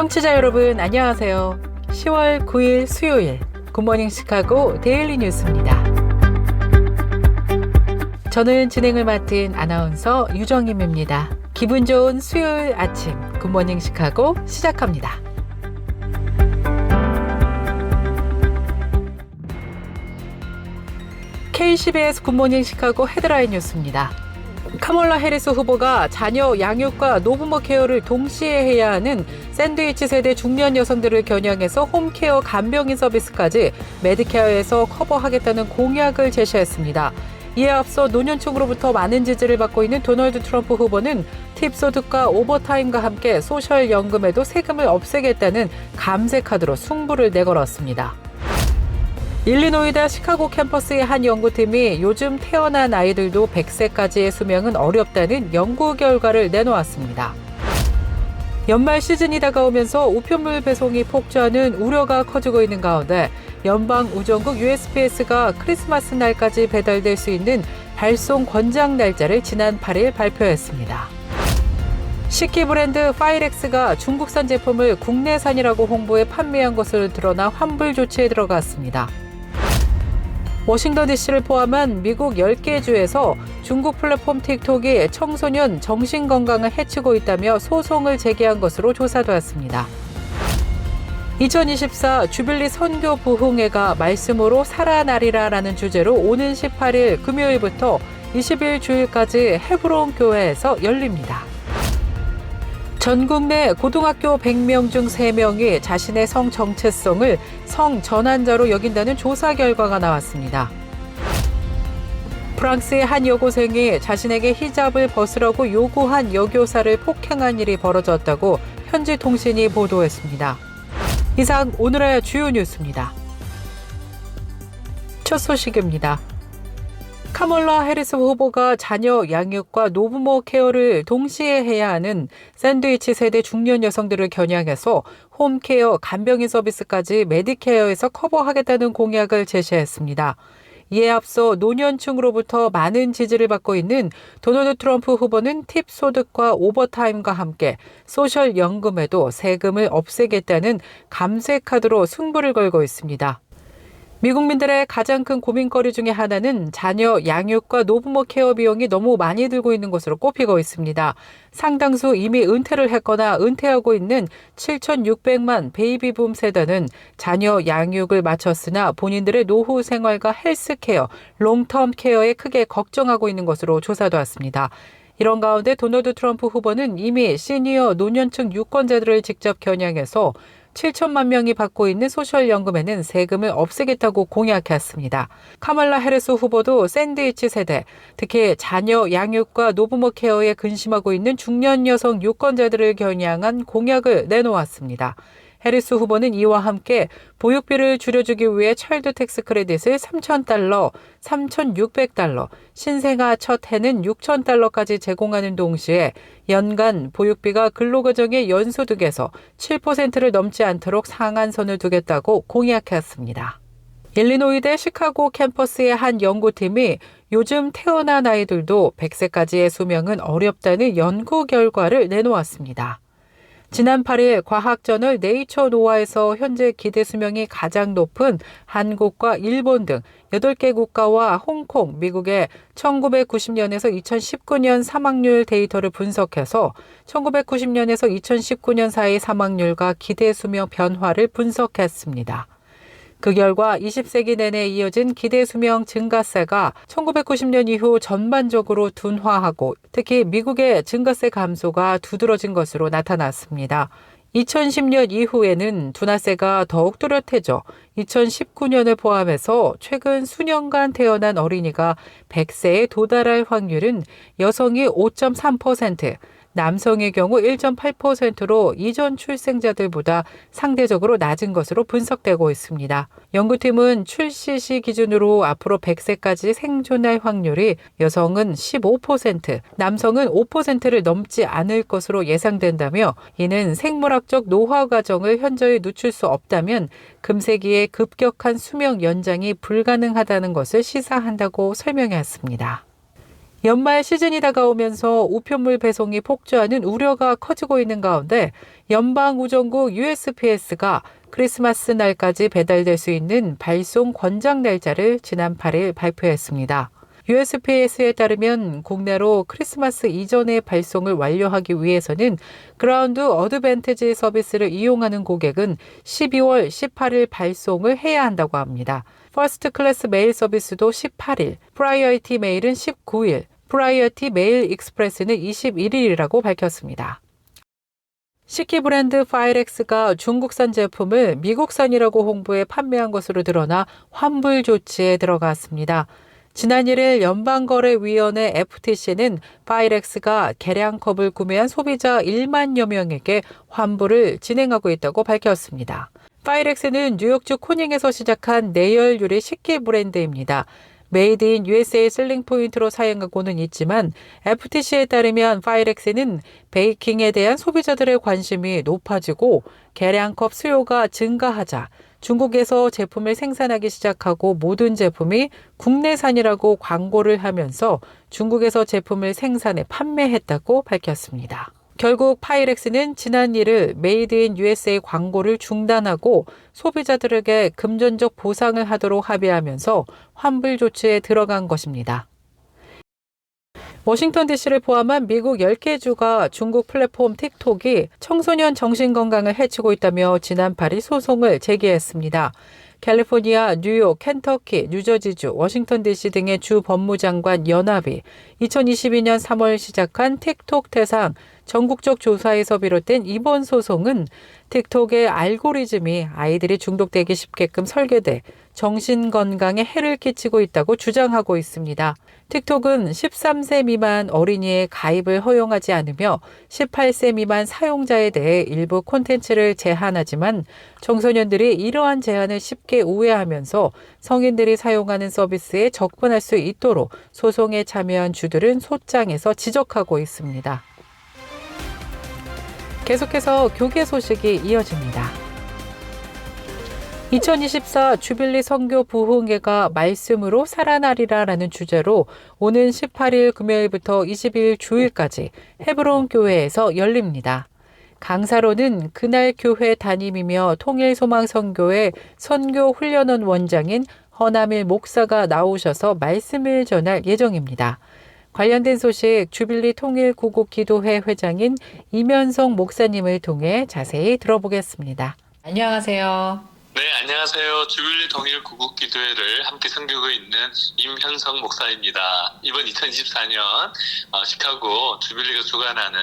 청취자 여러분 안녕하세요. 10월 9일 수요일 굿모닝 시카고 데일리 뉴스입니다. 저는 진행을 맡은 아나운서 유정임입니다. 기분 좋은 수요일 아침 굿모닝 시카고 시작합니다. KCBS 굿모닝 시카고 헤드라인 뉴스입니다. 카멀라 해리스 후보가 자녀 양육과 노부모 케어를 동시에 해야 하는 샌드위치 세대 중년 여성들을 겨냥해서 홈케어 간병인 서비스까지 메디케어에서 커버하겠다는 공약을 제시했습니다. 이에 앞서 노년층으로부터 많은 지지를 받고 있는 도널드 트럼프 후보는 팁 소득과 오버타임과 함께 소셜연금에도 세금을 없애겠다는 감세 카드로 승부를 내걸었습니다. 일리노이다 시카고 캠퍼스의 한 연구팀이 요즘 태어난 아이들도 100세까지의 수명은 어렵다는 연구 결과를 내놓았습니다. 연말 시즌이 다가오면서 우편물 배송이 폭주하는 우려가 커지고 있는 가운데 연방우정국 USPS가 크리스마스 날까지 배달될 수 있는 발송 권장 날짜를 지난 8일 발표했습니다. 식기 브랜드 파이렉스가 중국산 제품을 국내산이라고 홍보해 판매한 것으로 드러나 환불 조치에 들어갔습니다. 워싱턴 DC를 포함한 미국 10개 주에서 중국 플랫폼 틱톡이 청소년 정신건강을 해치고 있다며 소송을 제기한 것으로 조사되었습니다. 2024 주빌리 선교 부흥회가 말씀으로 살아나리라라는 주제로 오는 18일 금요일부터 20일 주일까지 헤브론 교회에서 열립니다. 전국 내 고등학교 100명 중 3명이 자신의 성 정체성을 성 전환자로 여긴다는 조사 결과가 나왔습니다. 프랑스의 한 여고생이 자신에게 히잡을 벗으라고 요구한 여교사를 폭행한 일이 벌어졌다고 현지 통신이 보도했습니다. 이상 오늘의 주요 뉴스입니다. 첫 소식입니다. 카멀라 해리스 후보가 자녀 양육과 노부모 케어를 동시에 해야 하는 샌드위치 세대 중년 여성들을 겨냥해서 홈케어 간병인 서비스까지 메디케어에서 커버하겠다는 공약을 제시했습니다. 이에 앞서 노년층으로부터 많은 지지를 받고 있는 도널드 트럼프 후보는 팁 소득과 오버타임과 함께 소셜연금에도 세금을 없애겠다는 감세 카드로 승부를 걸고 있습니다. 미국민들의 가장 큰 고민거리 중에 하나는 자녀 양육과 노부모 케어 비용이 너무 많이 들고 있는 것으로 꼽히고 있습니다. 상당수 이미 은퇴를 했거나 은퇴하고 있는 7,600만 베이비붐 세대는 자녀 양육을 마쳤으나 본인들의 노후 생활과 헬스케어, 롱텀 케어에 크게 걱정하고 있는 것으로 조사되었습니다. 이런 가운데 도널드 트럼프 후보는 이미 시니어 노년층 유권자들을 직접 겨냥해서 7천만 명이 받고 있는 소셜연금에는 세금을 없애겠다고 공약했습니다. 카멀라 해리스 후보도 샌드위치 세대, 특히 자녀 양육과 노부모 케어에 근심하고 있는 중년 여성 유권자들을 겨냥한 공약을 내놓았습니다. 해리스 후보는 이와 함께 보육비를 줄여주기 위해 차일드 텍스 크레딧을 $3,000, $3,600, 신생아 첫 해는 $6,000까지 제공하는 동시에 연간 보육비가 근로가정의 연소득에서 7%를 넘지 않도록 상한선을 두겠다고 공약했습니다. 일리노이대 시카고 캠퍼스의 한 연구팀이 요즘 태어난 아이들도 100세까지의 수명은 어렵다는 연구 결과를 내놓았습니다. 지난 8일 과학저널 네이처 노아에서 현재 기대 수명이 가장 높은 한국과 일본 등 8개 국가와 홍콩, 미국의 1990년에서 2019년 사망률 데이터를 분석해서 1990년에서 2019년 사이 사망률과 기대 수명 변화를 분석했습니다. 그 결과 20세기 내내 이어진 기대 수명 증가세가 1990년 이후 전반적으로 둔화하고 특히 미국의 증가세 감소가 두드러진 것으로 나타났습니다. 2010년 이후에는 둔화세가 더욱 뚜렷해져 2019년을 포함해서 최근 수년간 태어난 어린이가 100세에 도달할 확률은 여성이 5.3%, 남성의 경우 1.8%로 이전 출생자들보다 상대적으로 낮은 것으로 분석되고 있습니다. 연구팀은 출시 시 기준으로 앞으로 100세까지 생존할 확률이 여성은 15%, 남성은 5%를 넘지 않을 것으로 예상된다며 이는 생물학적 노화 과정을 현저히 늦출 수 없다면 금세기의 급격한 수명 연장이 불가능하다는 것을 시사한다고 설명했습니다. 연말 시즌이 다가오면서 우편물 배송이 폭주하는 우려가 커지고 있는 가운데 연방우정국 USPS가 크리스마스 날까지 배달될 수 있는 발송 권장 날짜를 지난 8일 발표했습니다. USPS에 따르면 국내로 크리스마스 이전에 발송을 완료하기 위해서는 그라운드 어드밴티지 서비스를 이용하는 고객은 12월 18일 발송을 해야 한다고 합니다. 퍼스트 클래스 메일 서비스도 18일, 프라이어티 메일은 19일, 프라이어티 메일 익스프레스는 21일이라고 밝혔습니다. 식기 브랜드 파이렉스가 중국산 제품을 미국산이라고 홍보해 판매한 것으로 드러나 환불 조치에 들어갔습니다. 지난 1일 연방거래위원회 FTC는 파이렉스가 계량컵을 구매한 소비자 1만여 명에게 환불을 진행하고 있다고 밝혔습니다. 파이렉스는 뉴욕주 코닝에서 시작한 내열 유리 식기 브랜드입니다. 메이드 인 USA 셀링 포인트로 사용하고는 있지만 FTC에 따르면 파이렉스는 베이킹에 대한 소비자들의 관심이 높아지고 계량컵 수요가 증가하자 중국에서 제품을 생산하기 시작하고 모든 제품이 국내산이라고 광고를 하면서 중국에서 제품을 생산해 판매했다고 밝혔습니다. 결국 파이렉스는 지난 1일 메이드 인 USA 광고를 중단하고 소비자들에게 금전적 보상을 하도록 합의하면서 환불 조치에 들어간 것입니다. 워싱턴 DC를 포함한 미국 10개 주가 중국 플랫폼 틱톡이 청소년 정신건강을 해치고 있다며 지난 8일 소송을 제기했습니다. 캘리포니아, 뉴욕, 켄터키, 뉴저지주, 워싱턴 DC 등의 주 법무장관 연합이 2022년 3월 시작한 틱톡 대상 전국적 조사에서 비롯된 이번 소송은 틱톡의 알고리즘이 아이들이 중독되기 쉽게끔 설계돼 정신건강에 해를 끼치고 있다고 주장하고 있습니다. 틱톡은 13세 미만 어린이의 가입을 허용하지 않으며 18세 미만 사용자에 대해 일부 콘텐츠를 제한하지만 청소년들이 이러한 제한을 쉽게 우회하면서 성인들이 사용하는 서비스에 접근할 수 있도록 소송에 참여한 주들은 소장에서 지적하고 있습니다. 계속해서 교계 소식이 이어집니다. 2024 주빌리 선교 부흥회가 말씀으로 살아나리라라는 주제로 오는 18일 금요일부터 20일 주일까지 헤브론 교회에서 열립니다. 강사로는 그날 교회 담임이며 통일소망선교회 선교훈련원 원장인 허남일 목사가 나오셔서 말씀을 전할 예정입니다. 관련된 소식 주빌리 통일구국기도회 회장인 이면성 목사님을 통해 자세히 들어보겠습니다. 안녕하세요. 네, 안녕하세요. 주빌리 통일구국기도회를 함께 섬기고 있는 임현성 목사입니다. 이번 2024년 시카고 주빌리가 주관하는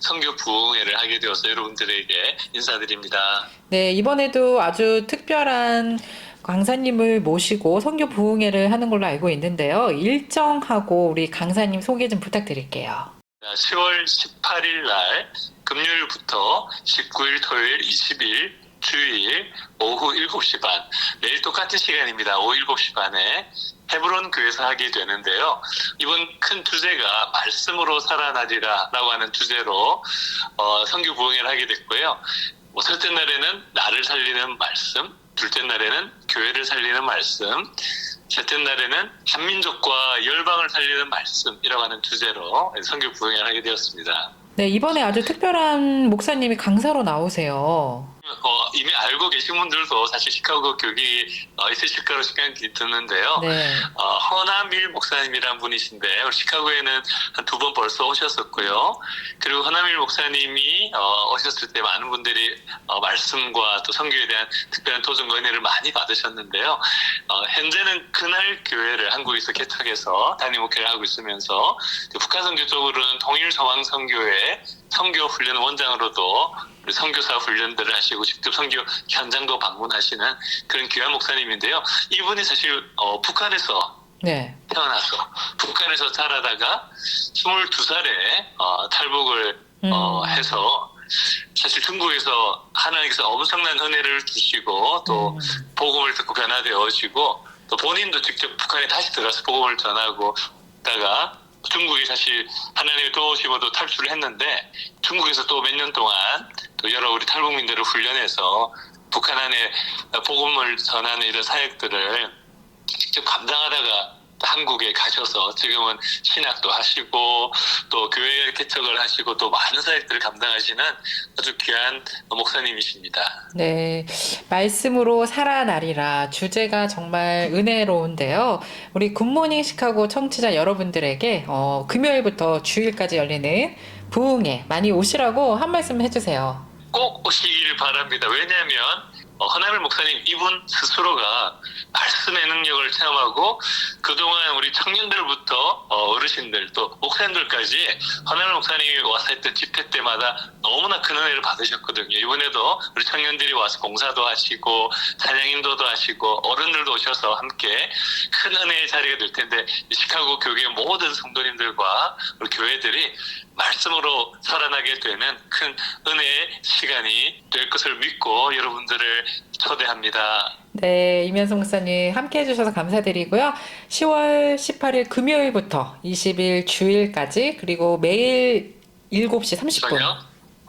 선교 부흥회를 하게 되어서 여러분들에게 인사드립니다. 네, 이번에도 아주 특별한 강사님을 모시고 선교 부흥회를 하는 걸로 알고 있는데요. 일정하고 우리 강사님 소개 좀 부탁드릴게요. 10월 18일 날 금요일부터 19일 토요일 20일 주일 오후 7시 반, 매일 똑같은 시간입니다. 오후 7시 반에 헤브론 교회에서 하게 되는데요. 이번 큰 주제가 말씀으로 살아나리라 라고 하는 주제로 선교 부흥회를 하게 됐고요. 첫째 날에는 나를 살리는 말씀, 둘째 날에는 교회를 살리는 말씀, 셋째 날에는 한민족과 열방을 살리는 말씀이라고 하는 주제로 선교 부흥회를 하게 되었습니다. 네, 이번에 아주 특별한 목사님이 강사로 나오세요. 이미 알고 계신 분들도 사실 시카고 교기 있으실 거로 생각이 드는데요. 네. 허남일 목사님이란 분이신데 시카고에는 한 2번 벌써 오셨었고요. 그리고 허남일 목사님이 오셨을 때 많은 분들이 말씀과 또 선교에 대한 특별한 도전과 은혜를 많이 받으셨는데요. 현재는 그날 교회를 한국에서 개척해서 담임 목회를 하고 있으면서 북한 선교 쪽으로는 통일소망선교회 선교 훈련 원장으로도 선교사 훈련들을 하시고 직접 선교 현장도 방문하시는 그런 귀한 목사님인데요. 이분이 사실 북한에서 태어나서 북한에서 자라다가 22살에 탈북을 해서 사실 중국에서 하나님께서 엄청난 은혜를 주시고 또 복음을 듣고 변화되어지고 또 본인도 직접 북한에 다시 들어가서 복음을 전하고 있다가 중국이 사실 하나님의 도우심으로 탈출을 했는데 중국에서 또 몇 년 동안 또 여러 우리 탈북민들을 훈련해서 북한 안에 복음을 전하는 이런 사역들을 직접 감당하다가 한국에 가셔서 지금은 신학도 하시고 또 교회 개척을 하시고 또 많은 사역들을 감당하시는 아주 귀한 목사님이십니다. 네, 말씀으로 살아나리라 주제가 정말 은혜로운데요. 우리 굿모닝 시카고 청취자 여러분들에게 금요일부터 주일까지 열리는 부흥회 많이 오시라고 한 말씀 해주세요. 꼭 오시길 바랍니다. 왜냐하면 허나밀 목사님 이분 스스로가 말씀의 능력을 체험하고 그동안 우리 청년들부터 어르신들 또 목사님들까지 허나밀 목사님이 와서 했던 집회 때마다 너무나 큰 은혜를 받으셨거든요. 이번에도 우리 청년들이 와서 공사도 하시고 찬양인도도 하시고 어른들도 오셔서 함께 큰 은혜의 자리가 될 텐데 시카고 교회 모든 성도님들과 우리 교회들이 말씀으로 살아나게 되는 큰 은혜의 시간이 될 것을 믿고 여러분들을 초대합니다. 네, 이면성 목사님 함께 해주셔서 감사드리고요. 10월 18일 금요일부터 20일 주일까지 그리고 매일 7시 30분 저요?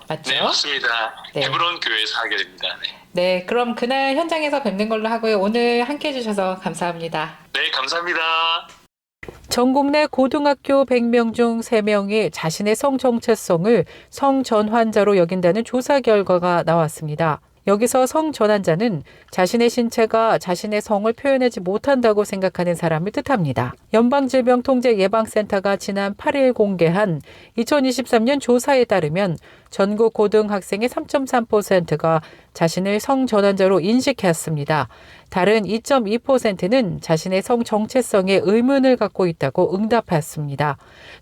맞죠? 네, 맞습니다. 네. 헤브론 교회에서 하게 됩니다. 네. 네, 그럼 그날 현장에서 뵙는 걸로 하고요. 오늘 함께 해주셔서 감사합니다. 네, 감사합니다. 전국 내 고등학교 100명 중 3명이 자신의 성 정체성을 성전환자로 여긴다는 조사 결과가 나왔습니다. 여기서 성전환자는 자신의 신체가 자신의 성을 표현하지 못한다고 생각하는 사람을 뜻합니다. 연방질병통제예방센터가 지난 8일 공개한 2023년 조사에 따르면 전국 고등학생의 3.3%가 자신을 성전환자로 인식했습니다. 다른 2.2%는 자신의 성 정체성에 의문을 갖고 있다고 응답했습니다.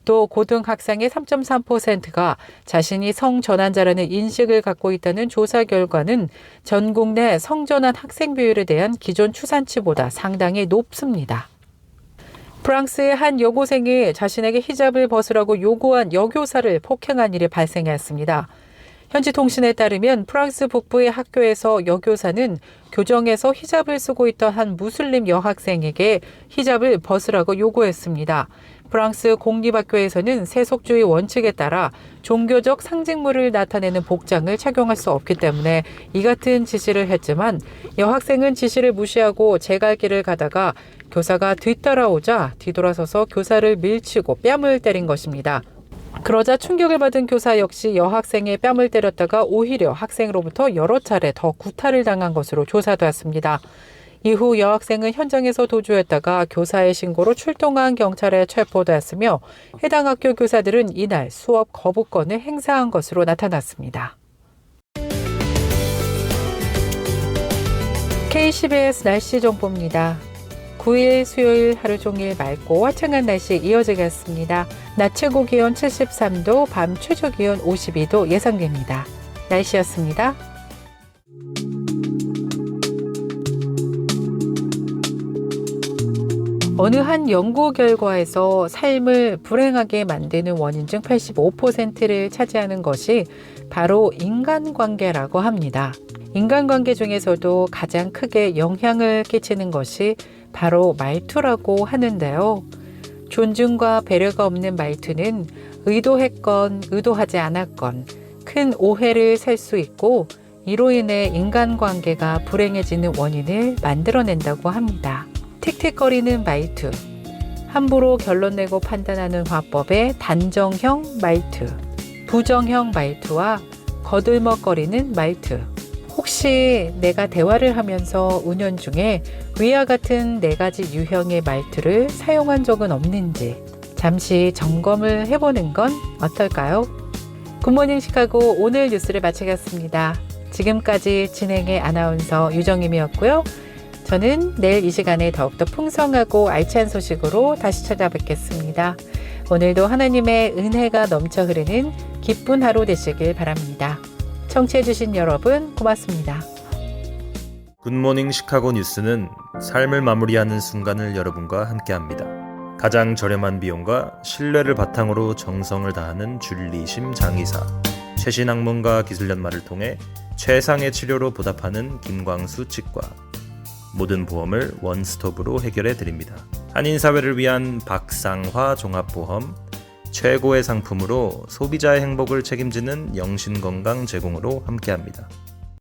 또 고등학생의 3.3%가 자신이 성전환자라는 인식을 갖고 있다는 조사 결과는 전국 내 성전환 학생 비율에 대한 기존 추산치보다 상당히 높습니다. 프랑스의 한 여고생이 자신에게 히잡을 벗으라고 요구한 여교사를 폭행한 일이 발생했습니다. 현지 통신에 따르면 프랑스 북부의 학교에서 여교사는 교정에서 히잡을 쓰고 있던 한 무슬림 여학생에게 히잡을 벗으라고 요구했습니다. 프랑스 공립학교에서는 세속주의 원칙에 따라 종교적 상징물을 나타내는 복장을 착용할 수 없기 때문에 이 같은 지시를 했지만 여학생은 지시를 무시하고 제 갈 길을 가다가 교사가 뒤따라오자 뒤돌아서서 교사를 밀치고 뺨을 때린 것입니다. 그러자 충격을 받은 교사 역시 여학생의 뺨을 때렸다가 오히려 학생으로부터 여러 차례 더 구타를 당한 것으로 조사되었습니다. 이후 여학생은 현장에서 도주했다가 교사의 신고로 출동한 경찰에 체포되었으며 해당 학교 교사들은 이날 수업 거부권을 행사한 것으로 나타났습니다. KCBS 날씨 정보입니다. 9일 수요일 하루 종일 맑고 화창한 날씨 이어지겠습니다. 낮 최고 기온 73도, 밤 최저 기온 52도 예상됩니다. 날씨였습니다. 어느 한 연구 결과에서 삶을 불행하게 만드는 원인 중 85%를 차지하는 것이 바로 인간관계라고 합니다. 인간관계 중에서도 가장 크게 영향을 끼치는 것이 바로 말투라고 하는데요. 존중과 배려가 없는 말투는 의도했건 의도하지 않았건 큰 오해를 살 수 있고 이로 인해 인간관계가 불행해지는 원인을 만들어낸다고 합니다. 틱틱거리는 말투, 함부로 결론 내고 판단하는 화법의 단정형 말투, 부정형 말투와 거들먹거리는 말투. 혹시 내가 대화를 하면서 은연중에 위와 같은 4가지 유형의 말투를 사용한 적은 없는지 잠시 점검을 해보는 건 어떨까요? 굿모닝 시카고 오늘 뉴스를 마치겠습니다. 지금까지 진행의 아나운서 유정임이었고요. 저는 내일 이 시간에 더욱더 풍성하고 알찬 소식으로 다시 찾아뵙겠습니다. 오늘도 하나님의 은혜가 넘쳐 흐르는 기쁜 하루 되시길 바랍니다. 청취해주신 여러분 고맙습니다. 굿모닝 시카고 뉴스는 삶을 마무리하는 순간을 여러분과 함께합니다. 가장 저렴한 비용과 신뢰를 바탕으로 정성을 다하는 줄리심 장의사, 최신 학문과 기술 연마를 통해 최상의 치료로 보답하는 김광수 치과. 모든 보험을 원스톱으로 해결해 드립니다. 한인사회를 위한 박상화 종합보험, 최고의 상품으로 소비자의 행복을 책임지는 영신건강 제공으로 함께합니다.